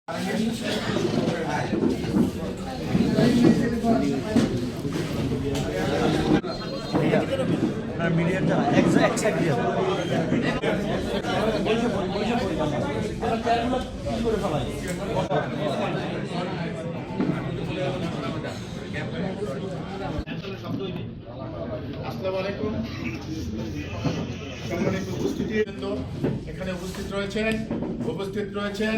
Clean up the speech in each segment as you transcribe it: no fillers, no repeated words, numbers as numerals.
আসসালামু আলাইকুম। সম্মানিত উপস্থিতিবৃন্দ, এখানে উপস্থিত রয়েছেন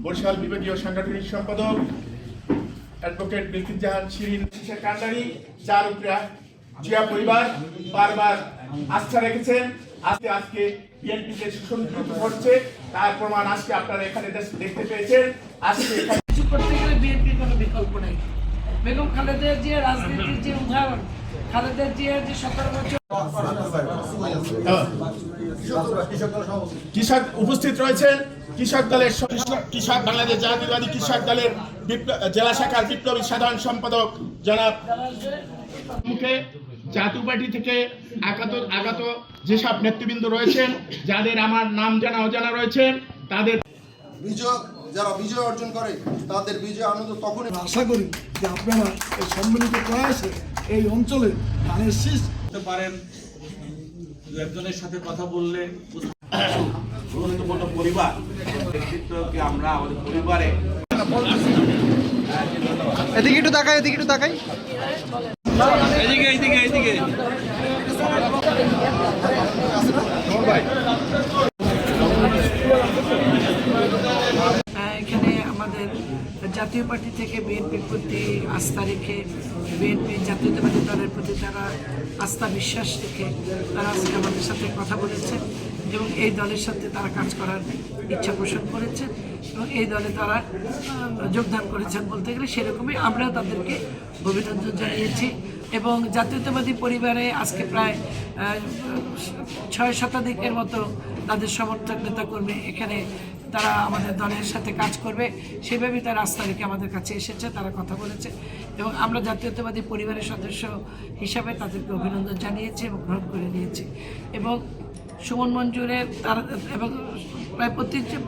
বরিশাল বিভাগীয় সাংগঠনিক সম্পাদক অ্যাডভোকেট বিলকিস জাহান শিরিন কান্ডারি, যার উপরে জিয়া পরিবার বারবার আস্থা রেখেছেন। আজকে বিএনপিতে সুসংহত হচ্ছে, তার প্রমাণ আজকে আপনারা এখানে দেখতে পেয়েছেন। আজকে কিছু করতে গেলে বিএনপির কোনো বিকল্প নেই। বেগম খালেদা জিয়া রাজনীতির যে উদাহরণ, খালেদা জিয়ার যে 17 বছর কৃষক উপস্থিত রয়েছেন, কৃষক দলের কৃষক বাংলাদেশ জাতীয়তাবাদী কৃষক দলের জেলা শাখার বিপ্লবী সাধারণ সম্পাদক জনাব মুখে জাতীয় পার্টি থেকে আগত যেসব নেতৃবৃন্দ রয়েছেন, যাদের আমার নাম জানা অজানা রয়েছেন, তাদের যারা বিজয় অর্জন করে তাদের বিজয় আনন্দ তখনই। আশা করি যে আপনারা এই সম্মিলিত প্রয়াসে এই অঞ্চলে ধানের শীষ করতে পারেন। একজনের সাথে কথা বললে গুরুত্বপূর্ণ পরিবার ব্যক্তিত্বকে আমরা আমাদের পরিবারে এদিকে একটু তাকাই এইদিকে এখানে আমাদের জাতীয় পার্টি থেকে বিএনপির প্রতি আস্থা রেখে, বিএনপি জাতীয়তাবাদী দলের প্রতি তারা আস্থা বিশ্বাস রেখে তারা আজকে আমাদের সাথে কথা বলেছেন এবং এই দলের সাথে তারা কাজ করার ইচ্ছা পোষণ করেছেন এবং এই দলে তারা যোগদান করেছেন। বলতে গেলে সেরকমই আমরাও তাদেরকে অভিনন্দন জানিয়েছি এবং জাতীয়তাবাদী পরিবারে আজকে প্রায় 6 শতাধিকের মতো তাদের সমর্থক নেতাকর্মী এখানে তারা আমাদের দলের সাথে কাজ করবে, সেভাবেই তারা আস্থা রেখে আমাদের কাছে এসেছে, তারা কথা বলেছে এবং আমরা জাতীয়তাবাদী পরিবারের সদস্য হিসাবে তাদেরকে অভিনন্দন জানিয়েছি এবং গ্রহণ করে নিয়েছি। এবং সুমন মঞ্জুরের তারা এবং প্রায়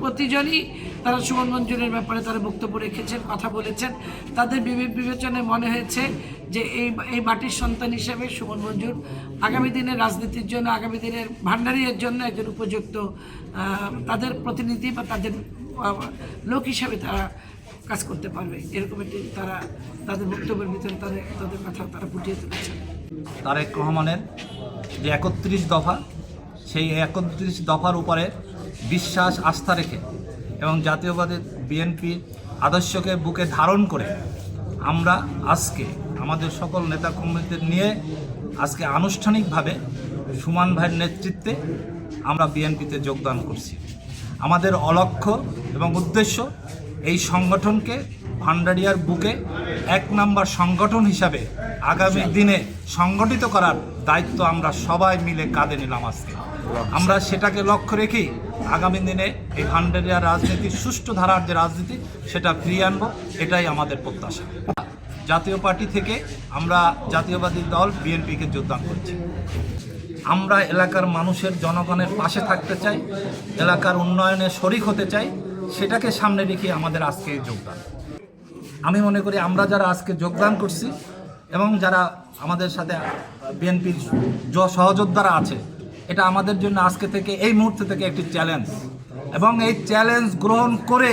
প্রতিজনই তারা সুমন মঞ্জুরের ব্যাপারে তারা বক্তব্য রেখেছেন, কথা বলেছেন। তাদের বিবেচনায় মনে হয়েছে যে এই মাটির সন্তান হিসেবে সুমন মঞ্জুর আগামী দিনের রাজনীতির জন্য, আগামী দিনের ভান্ডারির জন্য একজন উপযুক্ত তাদের প্রতিনিধি বা তাদের লোক হিসাবে তারা কাজ করতে পারবে, এরকম একটি তারা তাদের বক্তব্যের ভিতরে তাদের কথা তারা ফুটিয়ে তুলেছেন। তারেক রহমানের যে 31 দফা, সেই 31 দফার উপরে বিশ্বাস আস্থা রেখে এবং জাতীয়বাদী বিএনপির আদর্শকে বুকে ধারণ করে আমরা আজকে আমাদের সকল নেতাকর্মীদের নিয়ে আজকে আনুষ্ঠানিকভাবে সুমন ভাইয়ের নেতৃত্বে আমরা বিএনপিতে যোগদান করছি। আমাদের অলক্ষ্য এবং উদ্দেশ্য এই সংগঠনকে ভান্ডারিয়ার বুকে 1 নম্বর সংগঠন হিসাবে আগামী দিনে সংগঠিত করার দায়িত্ব আমরা সবাই মিলে কাঁধে নিলাম। আজকে আমরা সেটাকে লক্ষ্য রেখেই আগামী দিনে এই ভান্ডারিয়ার রাজনীতি, সুষ্ঠু ধারার যে রাজনীতি, সেটা ফিরিয়ে আনবো, এটাই আমাদের প্রত্যাশা। জাতীয় পার্টি থেকে আমরা জাতীয়বাদী দল বিএনপিকে যোগদান করছি। আমরা এলাকার মানুষের, জনগণের পাশে থাকতে চাই, এলাকার উন্নয়নে শরিক হতে চাই, সেটাকে সামনে রেখে আমাদের আজকে যোগদান। আমি মনে করি আমরা যারা আজকে যোগদান করছি এবং যারা আমাদের সাথে বিএনপির সহযোদ্ধারা আছে, এটা আমাদের জন্য আজকে থেকে, এই মুহূর্তে থেকে একটি চ্যালেঞ্জ এবং এই চ্যালেঞ্জ গ্রহণ করে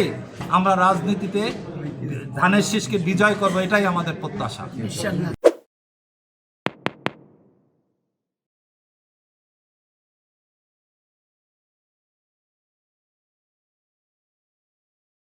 আমরা রাজনীতিতে ধানের শীষকে বিজয় করবো, এটাই আমাদের প্রত্যাশা।